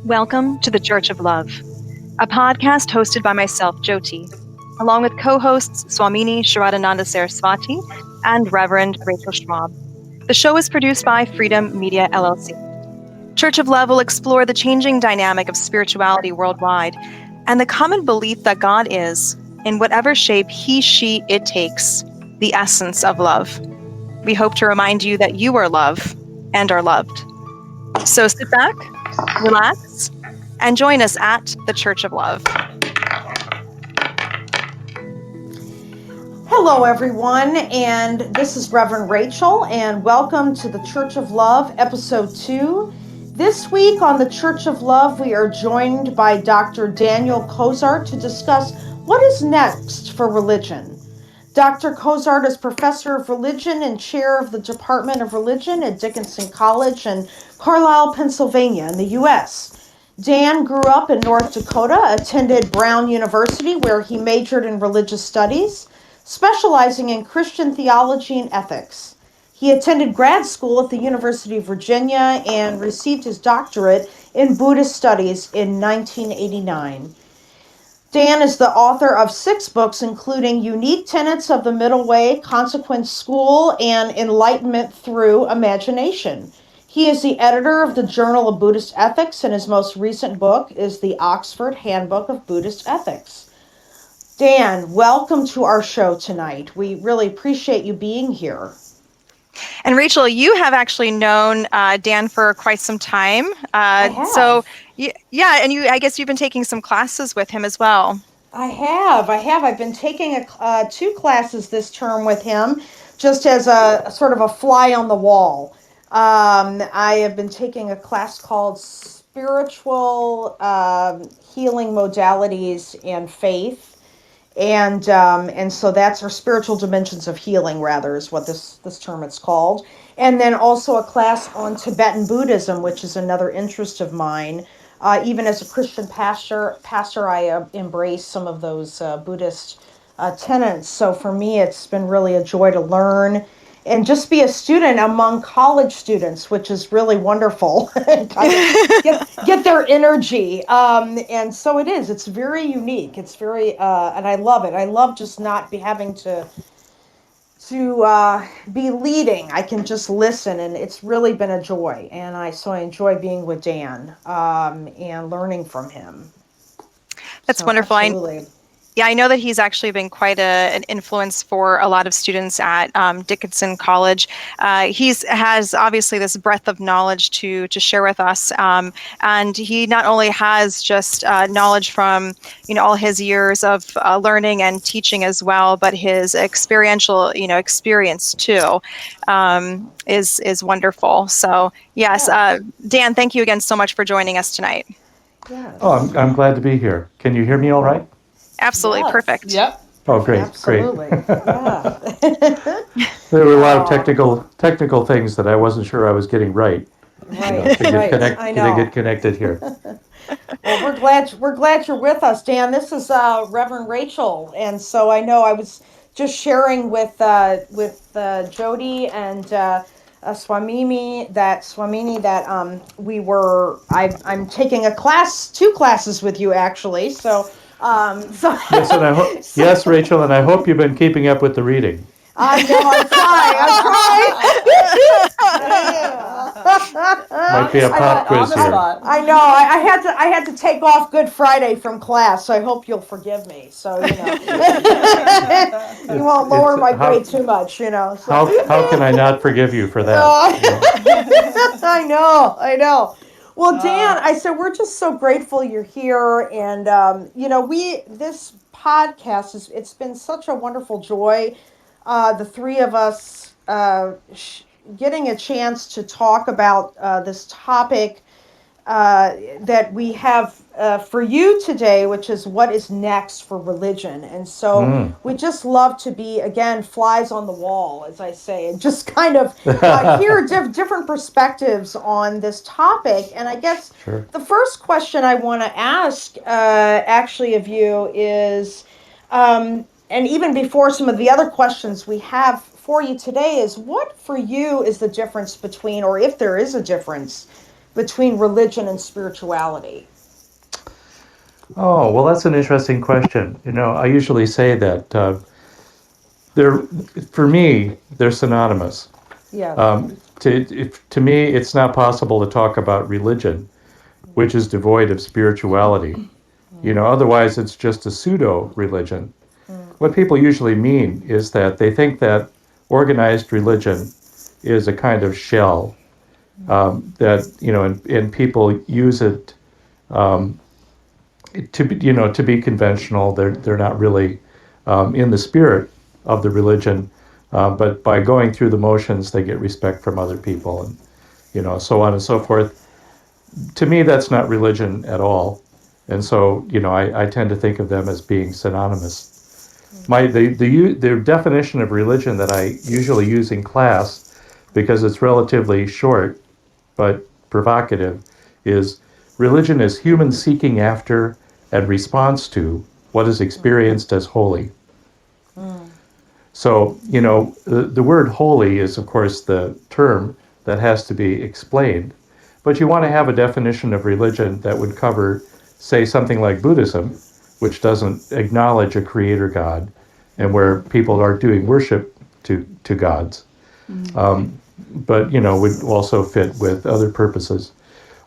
Welcome to the Church of Love, a podcast hosted by myself, Jyoti, along with co-hosts Swamini Shraddhananda Saraswati and Reverend Rachel Schwab. The show is produced by Freedom Media LLC. Church of Love will explore the changing dynamic of spirituality worldwide and the common belief that God is, in whatever shape he, she, it takes, the essence of love. We hope to remind you that you are love and are loved. So sit back, relax, and join us at the Church of Love. Hello, everyone, and this is Reverend Rachel, and welcome to the Church of Love, Episode 2. This week on the Church of Love, we are joined by Dr. Daniel Cozort to discuss what is next for religion. Dr. Cozort is Professor of Religion and Chair of the Department of Religion at Dickinson College in Carlisle, Pennsylvania, in the U.S. Dan grew up in North Dakota, attended Brown University, where he majored in religious studies, specializing in Christian theology and ethics. He attended grad school at the University of Virginia and received his doctorate in Buddhist Studies in 1989. Dan is the author of 6 books, including Unique Tenets of the Middle Way, Consequence School, and Enlightenment Through Imagination. He is the editor of the Journal of Buddhist Ethics, and his most recent book is the Oxford Handbook of Buddhist Ethics. Dan, welcome to our show tonight. We really appreciate you being here. And Rachel, you have actually known Dan for quite some time. I have. So, yeah, and I guess you've been taking some classes with him as well. I have. I've been taking 2 classes this term with him, just as a sort of a fly on the wall. I have been taking a class called Spiritual Healing Modalities and Faith. And so that's our spiritual dimensions of healing, rather, is what this term is called. And then also a class on Tibetan Buddhism, which is another interest of mine. Even as a Christian pastor, I embrace some of those Buddhist tenets. So for me, it's been really a joy to learn and just be a student among college students, which is really wonderful. And kind of get their energy. And so it is. It's very unique. It's very, and I love it. I love just not having to be leading. I can just listen, and it's really been a joy. And I enjoy being with Dan and learning from him. That's wonderful. Absolutely. I know that he's actually been quite an influence for a lot of students at Dickinson College. He has obviously this breadth of knowledge to share with us, and he not only has just knowledge from all his years of learning and teaching as well, but his experiential experience too is wonderful. So yes, Dan, thank you again so much for joining us tonight. Yes. Oh, I'm glad to be here. Can you hear me all right? Absolutely. Yes. Perfect. Yep. Oh, great, Absolutely. great. Yeah. There were a lot of technical things that I wasn't sure I was getting right. Right. To get connected here. Well, we're glad you're with us, Dan. This is Reverend Rachel, and so I know I was just sharing with Jyoti and Swamini that I'm taking 2 classes with you actually. So. Yes, and yes, Rachel, and I hope you've been keeping up with the reading. I know, I'm trying. Might be a pop quiz here. I know. I had to take off Good Friday from class, so I hope you'll forgive me. So you won't lower my grade too much. So. How can I not forgive you for that? I know. Well, Dan, we're just so grateful you're here, and this podcast it's been such a wonderful joy. The 3 of us getting a chance to talk about this topic that we have for you today, which is what is next for religion. And so we just love to be, again, flies on the wall, as I say, and just kind of hear different perspectives on this topic. And I guess the first question I want to ask actually of you is, and even before some of the other questions we have for you today, is what for you is the difference between, or if there is a difference, between religion and spirituality? Oh, well, that's an interesting question. I usually say that they're, for me, they're synonymous. Yes. To me, it's not possible to talk about religion, which is devoid of spirituality. Otherwise it's just a pseudo religion. What people usually mean is that they think that organized religion is a kind of shell that and people use it to be conventional. They're not really in the spirit of the religion, but by going through the motions, they get respect from other people, and so on and so forth. To me, that's not religion at all, and so I tend to think of them as being synonymous. The definition of religion that I usually use in class, because it's relatively short but provocative, is religion is human seeking after and response to what is experienced as holy. So, the word holy is, of course, the term that has to be explained. But you want to have a definition of religion that would cover, say, something like Buddhism, which doesn't acknowledge a creator God, and where people are doing worship to gods. But, would also fit with other purposes.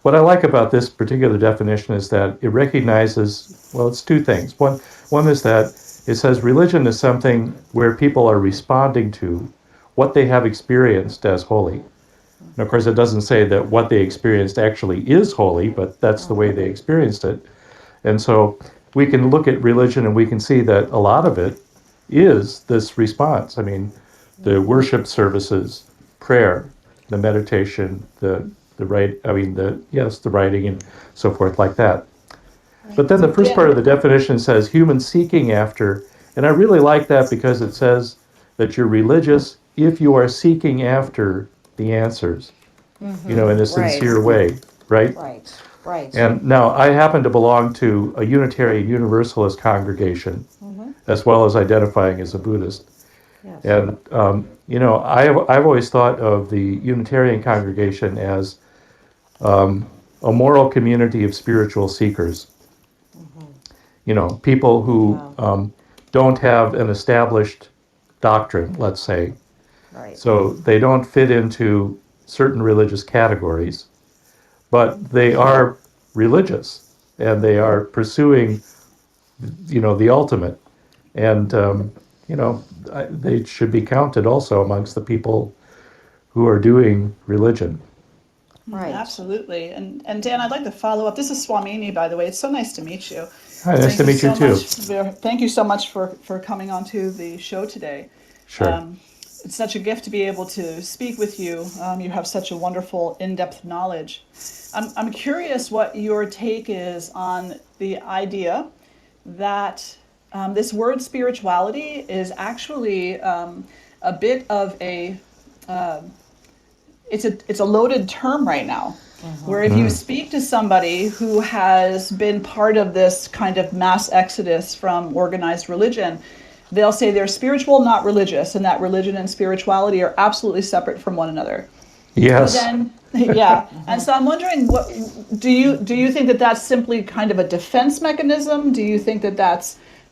What I like about this particular definition is that it recognizes, well, it's two things. One is that it says religion is something where people are responding to what they have experienced as holy. And of course, it doesn't say that what they experienced actually is holy, but that's the way they experienced it. And so we can look at religion and we can see that a lot of it is this response. I mean, the worship services, prayer, the meditation, the writing and so forth like that. But then the first part of the definition says human seeking after, and I really like that because it says that you're religious if you are seeking after the answers, in a sincere way, right? Right. And now I happen to belong to a Unitarian Universalist congregation, as well as identifying as a Buddhist. Yes. And I've always thought of the Unitarian congregation as a moral community of spiritual seekers. People who don't have an established doctrine, let's say. Right. So they don't fit into certain religious categories, but they are religious and they are pursuing, the ultimate. And, they should be counted also amongst the people who are doing religion. Right. Absolutely. And Dan, I'd like to follow up. This is Swamini, by the way. It's so nice to meet you. Hi, nice to meet you too. Thank you so much for coming onto the show today. Sure. It's such a gift to be able to speak with you. You have such a wonderful, in-depth knowledge. I'm curious what your take is on the idea that this word spirituality is actually a bit of a it's a loaded term right now. Where if you speak to somebody who has been part of this kind of mass exodus from organized religion, they'll say they're spiritual, not religious, and that religion and spirituality are absolutely separate from one another. Yes. Yeah. And so I'm wondering, what do you think that that's simply kind of a defense mechanism? Do you think that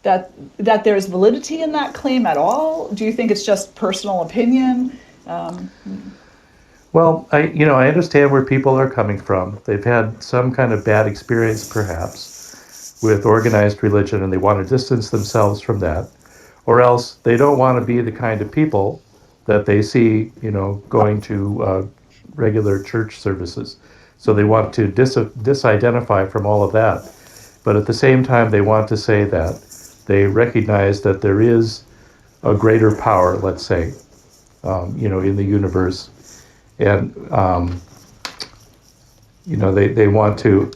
that there's validity in that claim at all? Do you think it's just personal opinion? Well, I understand where people are coming from. They've had some kind of bad experience, perhaps, with organized religion, and they want to distance themselves from that. Or else they don't want to be the kind of people that they see, going to regular church services. So they want to disidentify from all of that. But at the same time, they want to say that they recognize that there is a greater power, let's say, in the universe. And, they want to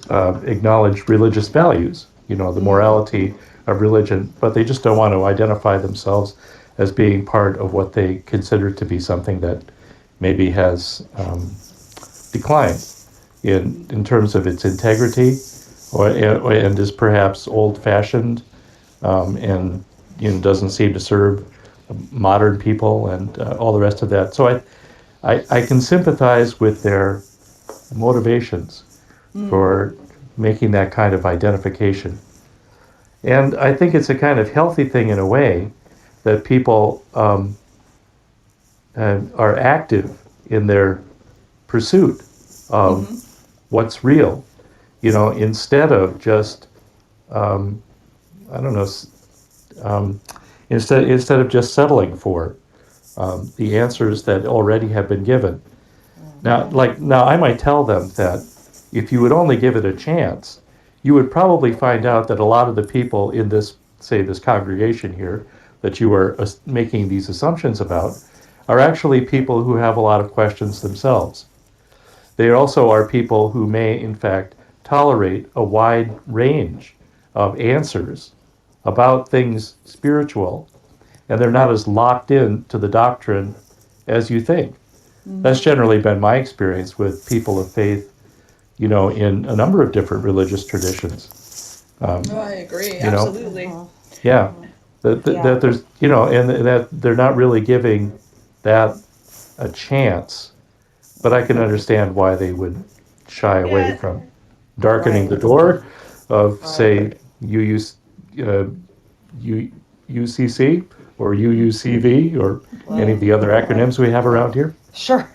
acknowledge religious values, the morality of religion, but they just don't want to identify themselves as being part of what they consider to be something that maybe has declined in terms of its integrity, and is perhaps old-fashioned, and doesn't seem to serve modern people and all the rest of that. So I can sympathize with their motivations for making that kind of identification. And I think it's a kind of healthy thing in a way that people are active in their pursuit of what's real, instead of just, I don't know, instead of just settling for the answers that already have been given. Now, I might tell them that if you would only give it a chance, you would probably find out that a lot of the people in this, say, this congregation here, that you are making these assumptions about, are actually people who have a lot of questions themselves. They also are people who may, in fact, tolerate a wide range of answers about things spiritual, and they're not as locked in to the doctrine as you think. That's generally been my experience with people of faith, in a number of different religious traditions. I agree, you know, absolutely. yeah, that there's, and that they're not really giving that a chance. But I can understand why they would shy away Yeah. from darkening the door of, say, UCC or UUCV or any of the other acronyms we have around here. Sure.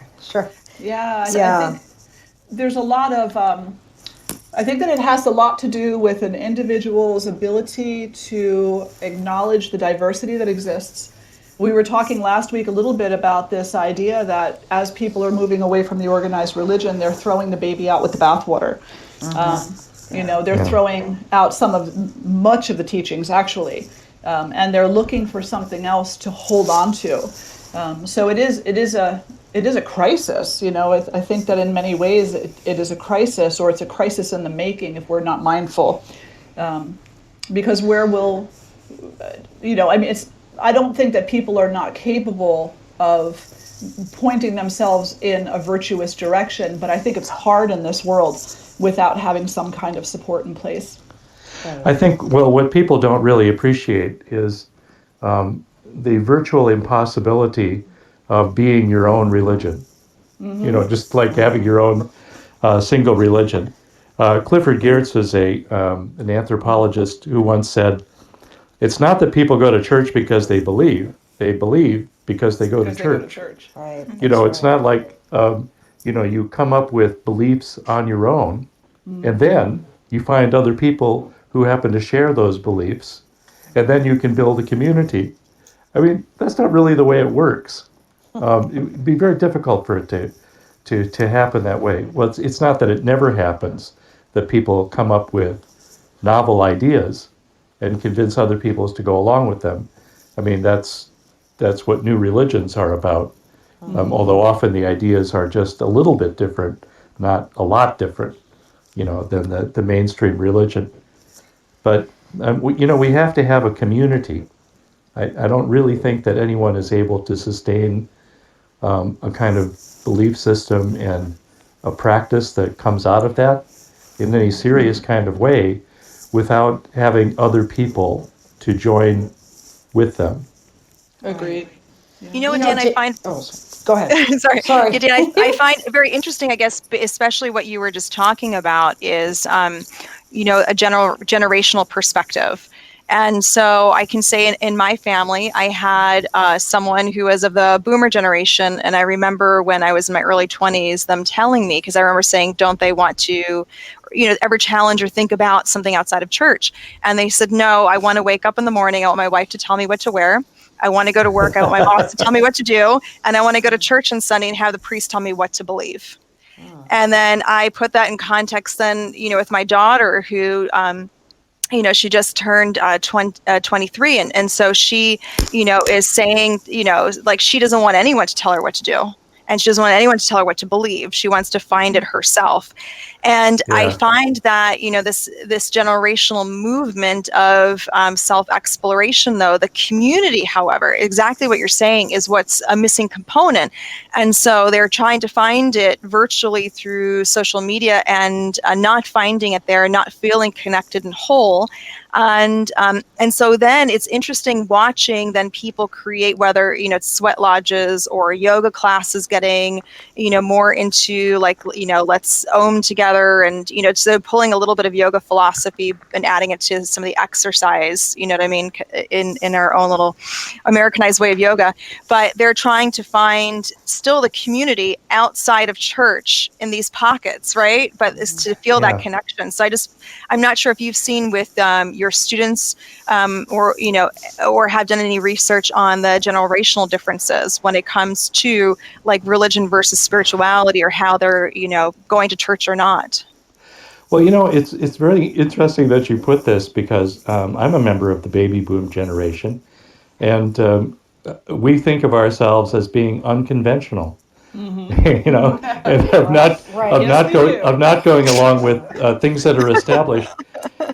Yeah, I Yeah. think there's a lot of, I think that it has a lot to do with an individual's ability to acknowledge the diversity that exists. We were talking last week a little bit about this idea that as people are moving away from the organized religion, they're throwing the baby out with the bathwater. They're throwing out much of the teachings, actually, and they're looking for something else to hold on to. So it is a crisis. I think that in many ways it is a crisis, or it's a crisis in the making if we're not mindful, because where will, I don't think that people are not capable of pointing themselves in a virtuous direction, but I think it's hard in this world without having some kind of support in place. I think, well, what people don't really appreciate is the virtual impossibility of being your own religion. Just like having your own single religion. Clifford Geertz was an anthropologist who once said, "It's not that people go to church because they believe because they go to church." Right. It's not like you come up with beliefs on your own, and then you find other people who happen to share those beliefs, and then you can build a community. I mean, that's not really the way it works. It would be very difficult for it to happen that way. Well, it's not that it never happens, that people come up with novel ideas and convince other peoples to go along with them. I mean, that's what new religions are about. Although often the ideas are just a little bit different, not a lot different, than the mainstream religion. But we have to have a community. I don't really think that anyone is able to sustain a kind of belief system and a practice that comes out of that in any serious kind of way without having other people to join with them. Agreed. Dan, I find... Go ahead. Sorry. Yeah, Dan, I find it very interesting, I guess, especially what you were just talking about is, a generational perspective. And so I can say in my family, I had someone who was of the boomer generation. And I remember when I was in my early 20s, them telling me, because I remember saying, don't they want to, ever challenge or think about something outside of church? And they said, no, I want to wake up in the morning. I want my wife to tell me what to wear. I want to go to work. I want my boss to tell me what to do. And I want to go to church on Sunday and have the priest tell me what to believe. And then I put that in context then, with my daughter who, she just turned 23. And so she, is saying, like she doesn't want anyone to tell her what to do. And she doesn't want anyone to tell her what to believe. She wants to find it herself. And I Yeah. find that, this generational movement of self-exploration, though, the community, however, exactly what you're saying is what's a missing component. And so they're trying to find it virtually through social media and not finding it there, not feeling connected and whole. And so then it's interesting watching then people create, whether it's sweat lodges or yoga classes, getting more into like let's Om together, and so pulling a little bit of yoga philosophy and adding it to some of the exercise, what I mean, in our own little Americanized way of yoga. But they're trying to find still the community outside of church in these pockets, right? But is to feel that connection. So I'm not sure if you've seen with your students or have done any research on the generational differences when it comes to like religion versus spirituality, or how they're going to church or not. Well, it's very interesting that you put this, because I'm a member of the baby boom generation, and we think of ourselves as being unconventional. And of not Right. of not going along with things that are established.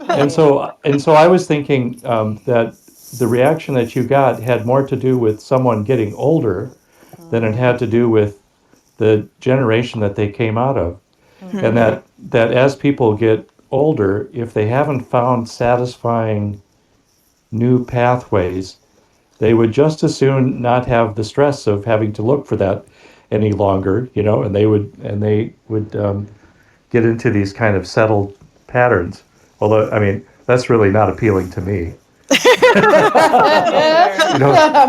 And so I was thinking that the reaction that you got had more to do with someone getting older than it had to do with the generation that they came out of. And that as people get older, if they haven't found satisfying new pathways, they would just as soon not have the stress of having to look for that any longer, and they would get into these kind of settled patterns. Although, I mean, that's really not appealing to me.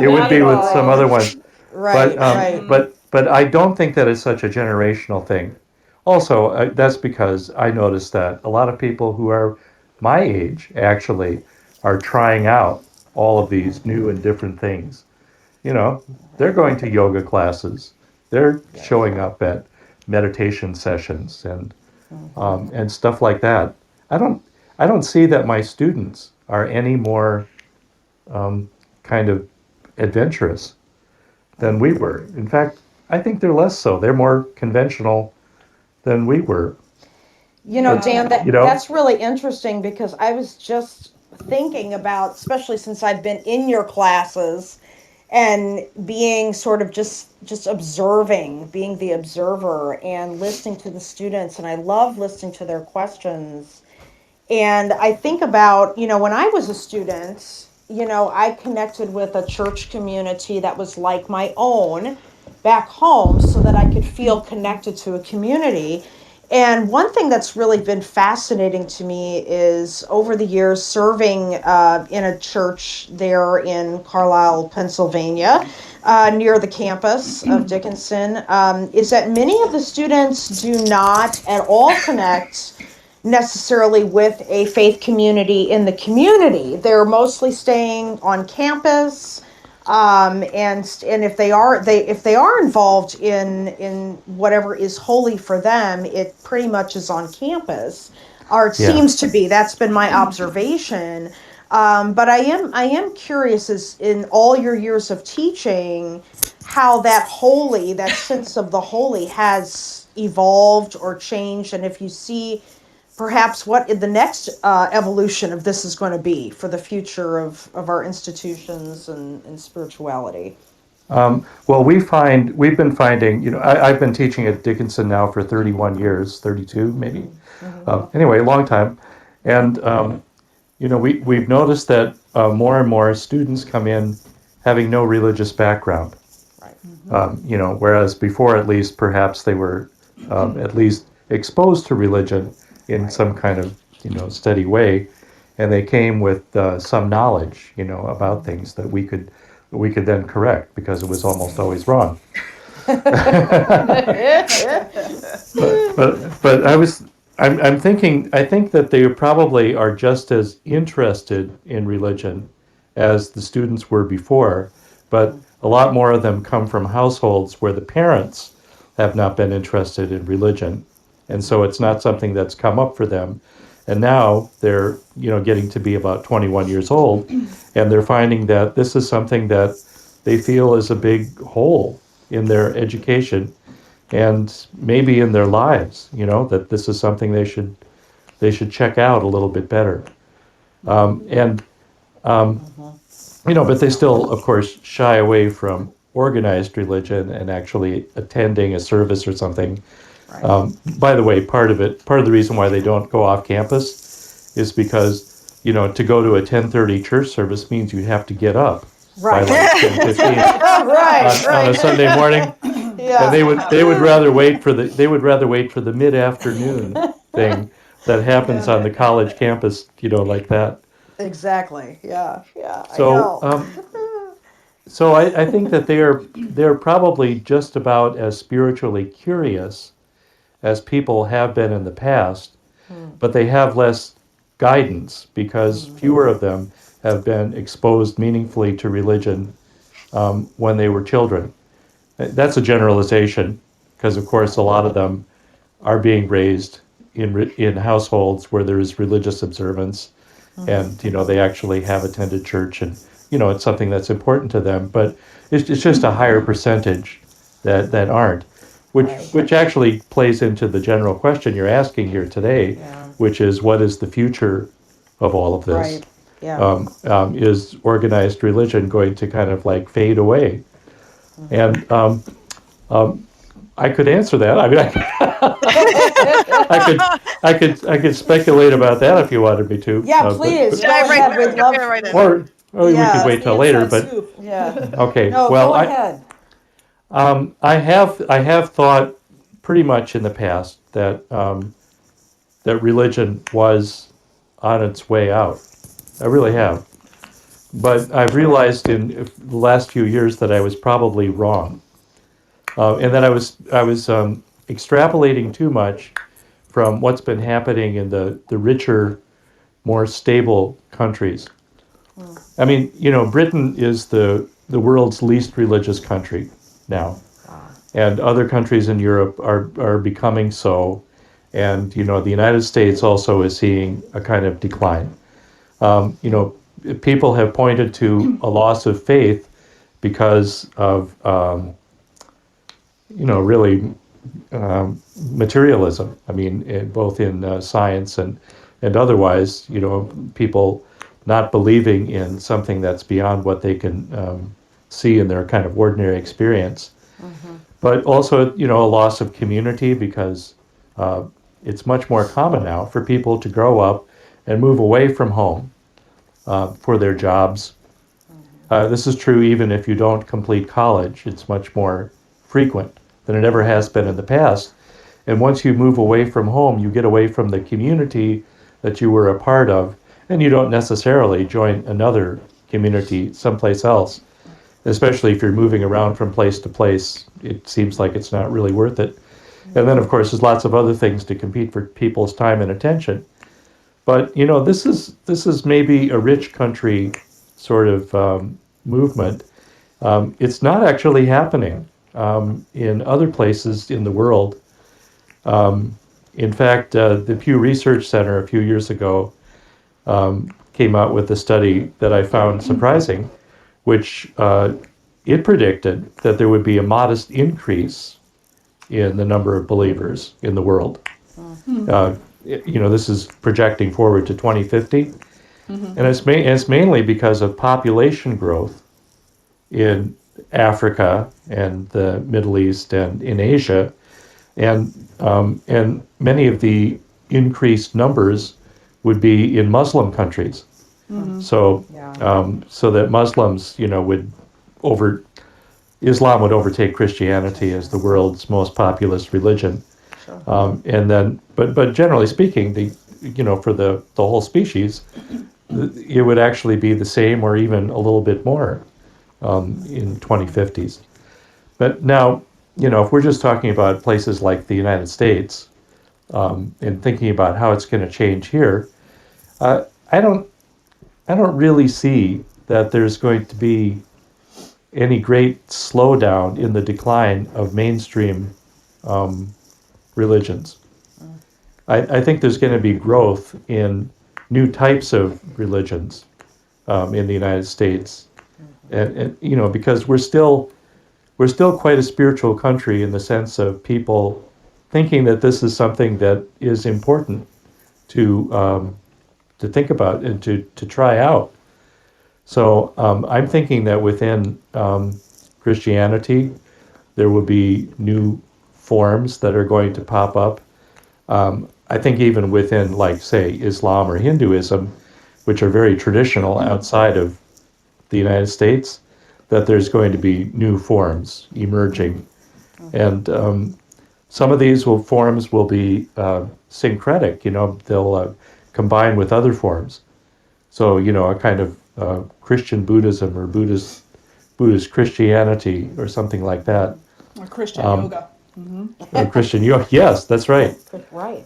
It would be with some other ones. Right, But I don't think that it's such a generational thing. Also, that's because I noticed that a lot of people who are my age actually are trying out all of these new and different things. They're going to yoga classes. They're showing up at meditation sessions and stuff like that. I don't I don't see that my students are any more kind of adventurous than we were. In fact, I think they're less so. They're more conventional than we were. Dan, You know, that's really interesting because I was just thinking about, especially since I've been in your classes and being sort of just observing, being the observer and listening to the students, and I love listening to their questions. And I think about, when I was a student, I connected with a church community that was like my own back home so that I could feel connected to a community. And one thing that's really been fascinating to me is over the years serving in a church there in Carlisle, Pennsylvania, near the campus of Dickinson, is that many of the students do not at all connect necessarily with a faith community in the community. They're mostly staying on campus, and if they are involved in whatever is holy for them, it pretty much is on campus, or it yeah. seems to be. That's been my observation. But I am curious, as in all your years of teaching, how that sense of the holy has evolved or changed, and if you see perhaps what the next evolution of this is going to be for the future of our institutions and spirituality. Well, we've been finding, I've been teaching at Dickinson now for 31 years, 32 maybe. Anyway, a long time. And, we've noticed that more and more students come in having no religious background. Whereas before, at least, perhaps they were at least exposed to religion in some kind of, steady way. And they came with some knowledge, about things that we could then correct because it was almost always wrong. But I'm thinking, I think that they probably are just as interested in religion as the students were before, but a lot more of them come from households where the parents have not been interested in religion, and so it's not something that's come up for them. And now they're, getting to be about 21 years old, and they're finding that this is something that they feel is a big hole in their education, and maybe in their lives, that this is something they should check out a little bit better. And but they still, of course, shy away from organized religion and actually attending a service or something. By the way, part of the reason why they don't go off campus is because, to go to a 10:30 church service means you have to get up by Right. like 10:15 on a Sunday morning, Yeah. and they would rather wait for the mid-afternoon thing that happens on the college campus, like that. Exactly. Yeah. Yeah. I So, know. so I think that they're probably just about as spiritually curious as people have been in the past, but they have less guidance because fewer of them have been exposed meaningfully to religion when they were children. That's a generalization because, of course, a lot of them are being raised in households where there is religious observance, and they actually have attended church, and it's something that's important to them. But it's just a higher percentage that aren't, which actually plays into the general question you're asking here today, which is what is the future of all of this? Right. Yeah. Is organized religion going to kind of like fade away? And I could answer that. I mean, I could speculate about that if you wanted me to. Yeah, please. Go Dive right ahead. in. We'd love. Get right in. Or we Yeah, could wait till later. But Yeah. okay. No, Well, go ahead. I have thought pretty much in the past that religion was on its way out. I really have. But I've realized in the last few years that I was probably wrong, and that I was extrapolating too much from what's been happening in the richer, more stable countries. I mean, Britain is the world's least religious country now, and other countries in Europe are becoming so, and the United States also is seeing a kind of decline. People have pointed to a loss of faith because of really materialism. I mean, both in science and otherwise, people not believing in something that's beyond what they can see in their kind of ordinary experience. But also, a loss of community because it's much more common now for people to grow up and move away from home for their jobs. This is true even if you don't complete college. It's much more frequent than it ever has been in the past. And once you move away from home, you get away from the community that you were a part of, and you don't necessarily join another community someplace else. Especially if you're moving around from place to place, it seems like it's not really worth it. And then, of course, there's lots of other things to compete for people's time and attention. But this is maybe a rich country sort of movement. It's not actually happening in other places in the world. In fact, the Pew Research Center a few years ago came out with a study that I found surprising, which it predicted that there would be a modest increase in the number of believers in the world. This is projecting forward to 2050, and it's mainly because of population growth in Africa and the Middle East and in Asia, and many of the increased numbers would be in Muslim countries. So so that Muslims, Islam would overtake Christianity as the world's most populous religion. And then, but generally speaking, for the whole species, it would actually be the same or even a little bit more in 2050s. But now, if we're just talking about places like the United States and thinking about how it's going to change here, I don't really see that there's going to be any great slowdown in the decline of mainstream religions. I think there's going to be growth in new types of religions in the United States, and because we're still we're still quite a spiritual country in the sense of people thinking that this is something that is important to think about and to try out. So I'm thinking that within Christianity, there will be new forms that are going to pop up. I think even within, like, say, Islam or Hinduism, which are very traditional outside of the United States, that there's going to be new forms emerging. And some of these forms will be syncretic, they'll combine with other forms. So, a kind of Christian Buddhism or Buddhist Christianity or something like that. Or Christian yoga. Or Christian yoga. Yes, that's right. Right.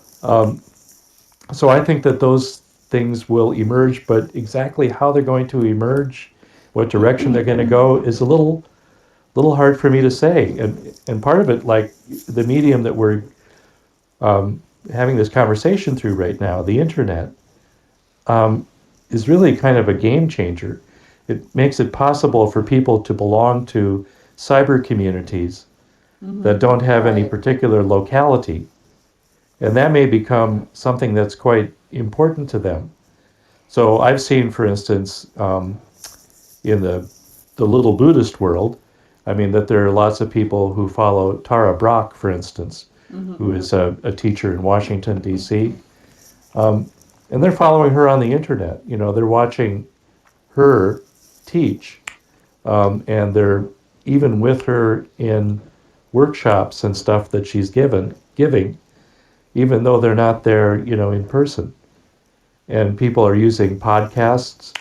So I think that those things will emerge, but exactly how they're going to emerge, what direction they're going to go, is a little hard for me to say. And part of it, like the medium that we're having this conversation through right now, the internet, is really kind of a game changer. It makes it possible for people to belong to cyber communities that don't have any Right. particular locality. And that may become something that's quite important to them. So I've seen, for instance, in the little Buddhist world, I mean, that there are lots of people who follow Tara Brach, for instance, who is a teacher in Washington, D.C. And they're following her on the internet. They're watching her teach, and they're even with her in workshops and stuff that she's giving, even though they're not there, in person. And people are using podcasts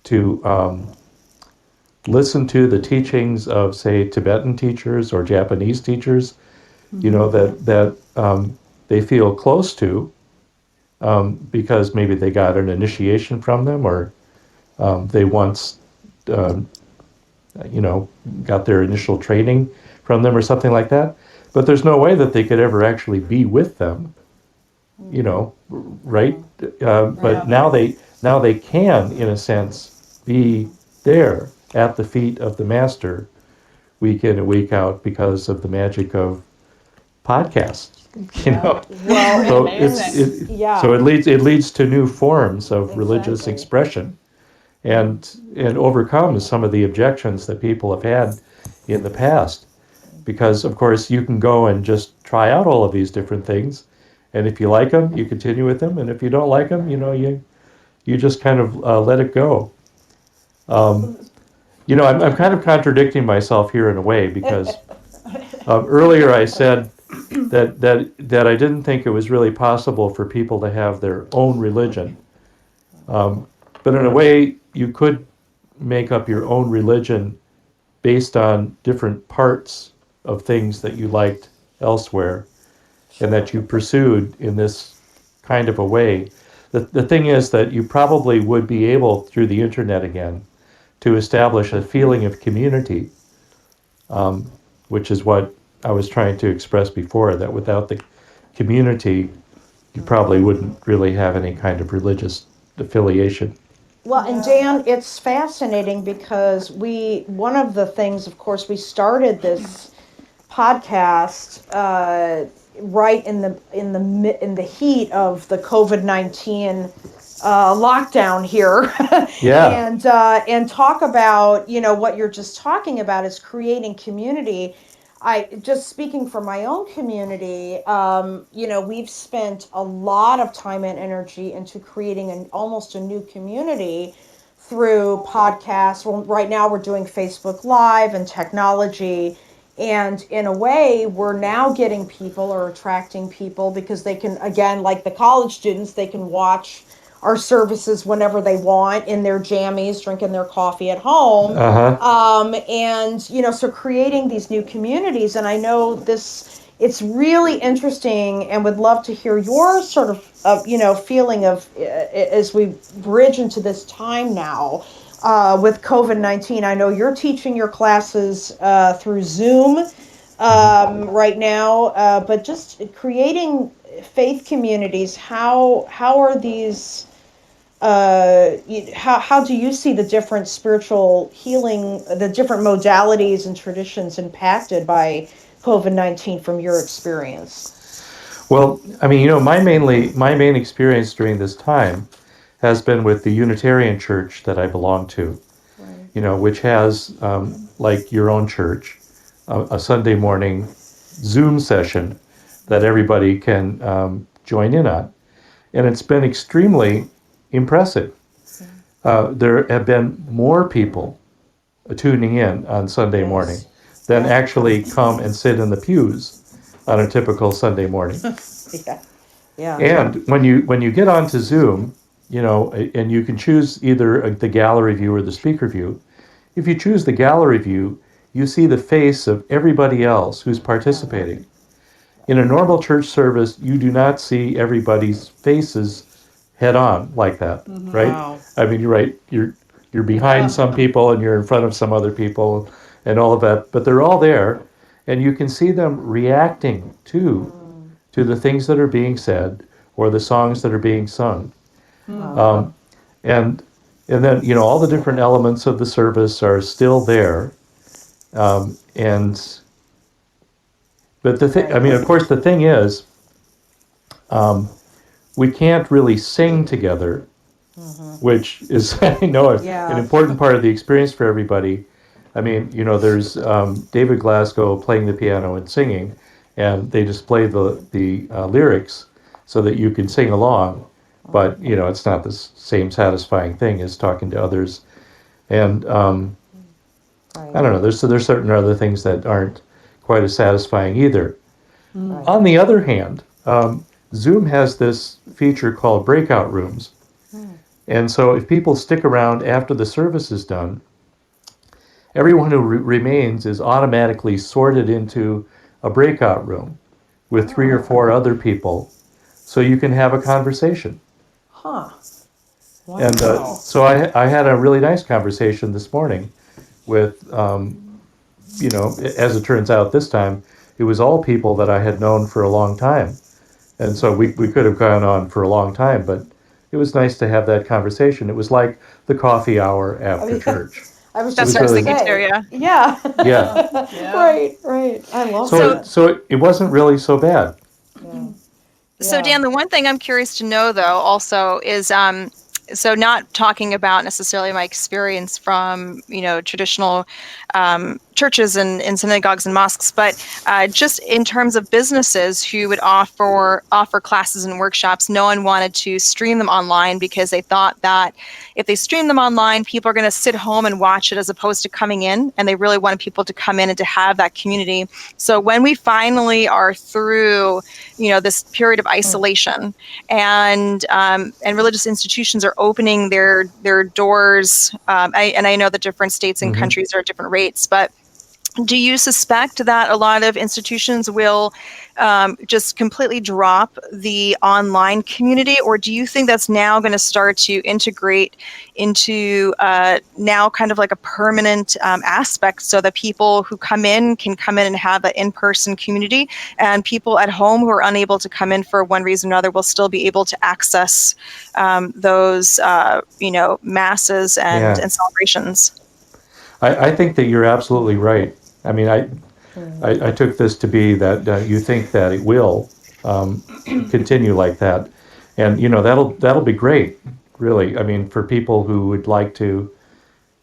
to listen to the teachings of, say, Tibetan teachers or Japanese teachers, that they feel close to, because maybe they got an initiation from them, or they once, um, got their initial training from them or something like that. But there's no way that they could ever actually be with them, right? But now they can, in a sense, be there at the feet of the master week in and week out because of the magic of podcasts. Well, So Amazing. yeah. so it leads to new forms of religious Exactly. expression, and overcomes some of the objections that people have had in the past. Because of course you can go and just try out all of these different things, and if you like them, you continue with them, and if you don't like them, you just kind of let it go. I'm kind of contradicting myself here in a way, because earlier I said that I didn't think it was really possible for people to have their own religion. But in a way, you could make up your own religion based on different parts of things that you liked elsewhere and that you pursued in this kind of a way. The thing is that you probably would be able, through the internet again, to establish a feeling of community, which is what I was trying to express before, that without the community, you probably wouldn't really have any kind of religious affiliation. Well, and Dan, it's fascinating because one of the things, of course, we started this podcast right in the heat of the COVID-19 lockdown here, Yeah. and talk about what you're just talking about is creating community. I just speaking for my own community, we've spent a lot of time and energy into creating almost a new community through podcasts. Well, right now we're doing Facebook Live and technology. And in a way, we're now getting people or attracting people because they can, again, like the college students, they can watch our services whenever they want in their jammies, drinking their coffee at home. Uh-huh. And, so creating these new communities. And I know it's really interesting and would love to hear your sort of feeling of as we bridge into this time now. With COVID-19, I know you're teaching your classes through Zoom right now, but just creating faith communities. How are these how do you see the different spiritual healing, the different modalities and traditions impacted by COVID-19 from your experience? Well, I mean, my main experience during this time has been with the Unitarian Church that I belong to. Right. Which has, like your own church, a Sunday morning Zoom session that everybody can join in on. And it's been extremely impressive. There have been more people tuning in on Sunday morning than actually come and sit in the pews on a typical Sunday morning. Yeah. Yeah. And when you get onto Zoom, and you can choose either the gallery view or the speaker view. If you choose the gallery view, you see the face of everybody else who's participating. In a normal church service, you do not see everybody's faces head on like that, right? Wow. I mean, you're right. You're behind some people and you're in front of some other people and all of that, but they're all there, and you can see them reacting to the things that are being said or the songs that are being sung. Um, and and then all the different elements of the service are still there. And but the thing, I mean, of course, the thing is, we can't really sing together, which is I know an important part of the experience for everybody. I mean, there's David Glasgow playing the piano and singing, and they display the lyrics so that you can sing along. But it's not the same satisfying thing as talking to others. And I don't know. There's certain other things that aren't quite as satisfying either. On the other hand, Zoom has this feature called breakout rooms. And so if people stick around after the service is done, everyone who remains is automatically sorted into a breakout room with 3 or 4 other people, so you can have a conversation. Huh. Wow. And so I had a really nice conversation this morning with, as it turns out this time, it was all people that I had known for a long time. And so we could have gone on for a long time, but it was nice to have that conversation. It was like the coffee hour after church. I was That's just what I was going to thinking say. too, yeah. Yeah. Yeah. Right. I love So that. so it wasn't really so bad. Yeah. So Dan, the one thing I'm curious to know though also is so not talking about necessarily my experience from traditional churches and synagogues and mosques, but just in terms of businesses who would offer classes and workshops. No one wanted to stream them online because they thought that if they stream them online, people are going to sit home and watch it as opposed to coming in, and they really wanted people to come in and to have that community. So when we finally are through this period of isolation, and religious institutions are opening their doors. I know that different states and countries are at different rates, but do you suspect that a lot of institutions will just completely drop the online community, or do you think that's now going to start to integrate into now kind of like a permanent aspect, so that people who come in can come in and have an in-person community, and people at home who are unable to come in for one reason or another will still be able to access those masses and celebrations? I think that you're absolutely right. I mean, I took this to be that you think that it will continue like that, and that'll be great, really. I mean, for people who would like to,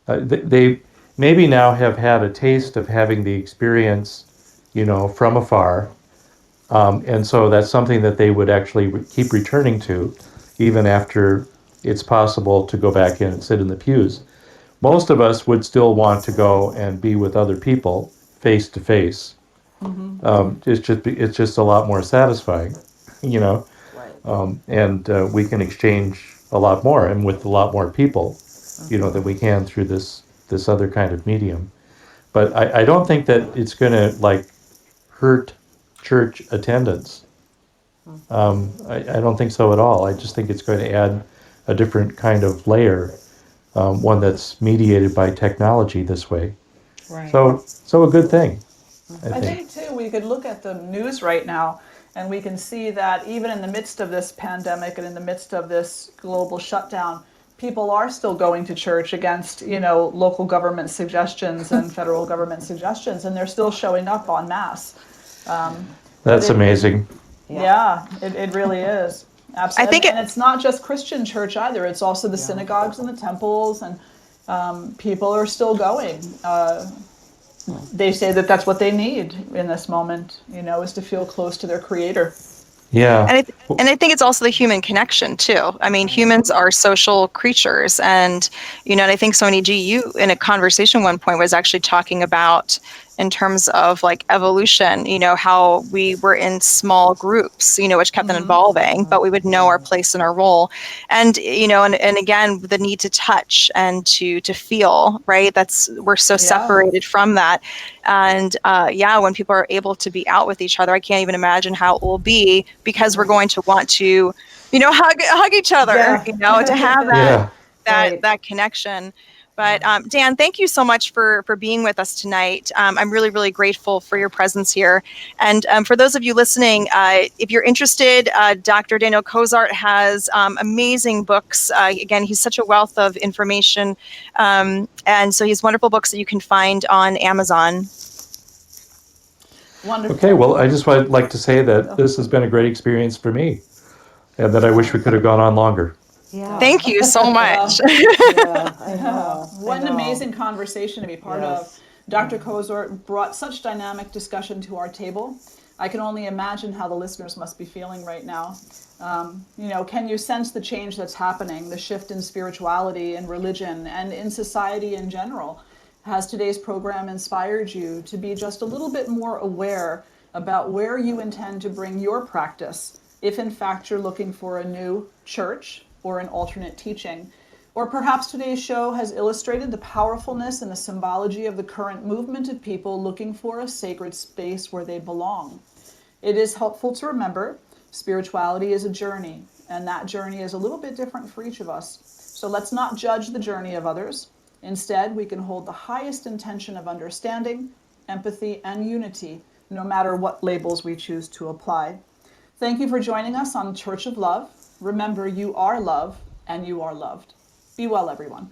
they maybe now have had a taste of having the experience, from afar, and so that's something that they would actually keep returning to, even after it's possible to go back in and sit in the pews. Most of us would still want to go and be with other people face to face. It's just a lot more satisfying, and we can exchange a lot more and with a lot more people, than we can through this other kind of medium. But I don't think that it's going to like hurt church attendance. I don't think so at all. I just think it's going to add a different kind of layer, one that's mediated by technology this way. Right. So a good thing, I I think. think too, we could look at the news right now, And we can see that even in the midst of this pandemic and in the midst of this global shutdown, people are still going to church against, local government suggestions and federal government suggestions, and they're still showing up en masse. That's amazing. It really is. Absolutely. I think and it's not just Christian church either. It's also the synagogues and the temples, and people are still going. They say that that's what they need in this moment, is to feel close to their Creator. Yeah. And I think it's also the human connection too. I mean, humans are social creatures, and and I think Swamini G, you in a conversation one point was actually talking about in terms of like evolution, how we were in small groups, which kept on evolving, but we would know our place and our role. And, and again, the need to touch and to feel, right? We're so separated from that. And when people are able to be out with each other, I can't even imagine how it will be, because we're going to want to, hug each other, to have that connection. But Dan, thank you so much for being with us tonight. I'm really, really grateful for your presence here. And for those of you listening, if you're interested, Dr. Daniel Cozort has amazing books. Again, he's such a wealth of information. And so he has wonderful books that you can find on Amazon. Wonderful. Okay, well, I just would like to say that this has been a great experience for me, and that I wish we could have gone on longer. Yeah. Thank you so much. I know. What an amazing conversation to be part of. Dr. Cozort brought such dynamic discussion to our table. I can only imagine how the listeners must be feeling right now. Can you sense the change that's happening, the shift in spirituality and religion and in society in general? Has today's program inspired you to be just a little bit more aware about where you intend to bring your practice, if in fact you're looking for a new church or an alternate teaching? Or perhaps today's show has illustrated the powerfulness and the symbology of the current movement of people looking for a sacred space where they belong. It is helpful to remember spirituality is a journey, and that journey is a little bit different for each of us. So let's not judge the journey of others. Instead, we can hold the highest intention of understanding, empathy, and unity, no matter what labels we choose to apply. Thank you for joining us on Church of Love. Remember, you are love, and you are loved. Be well, everyone.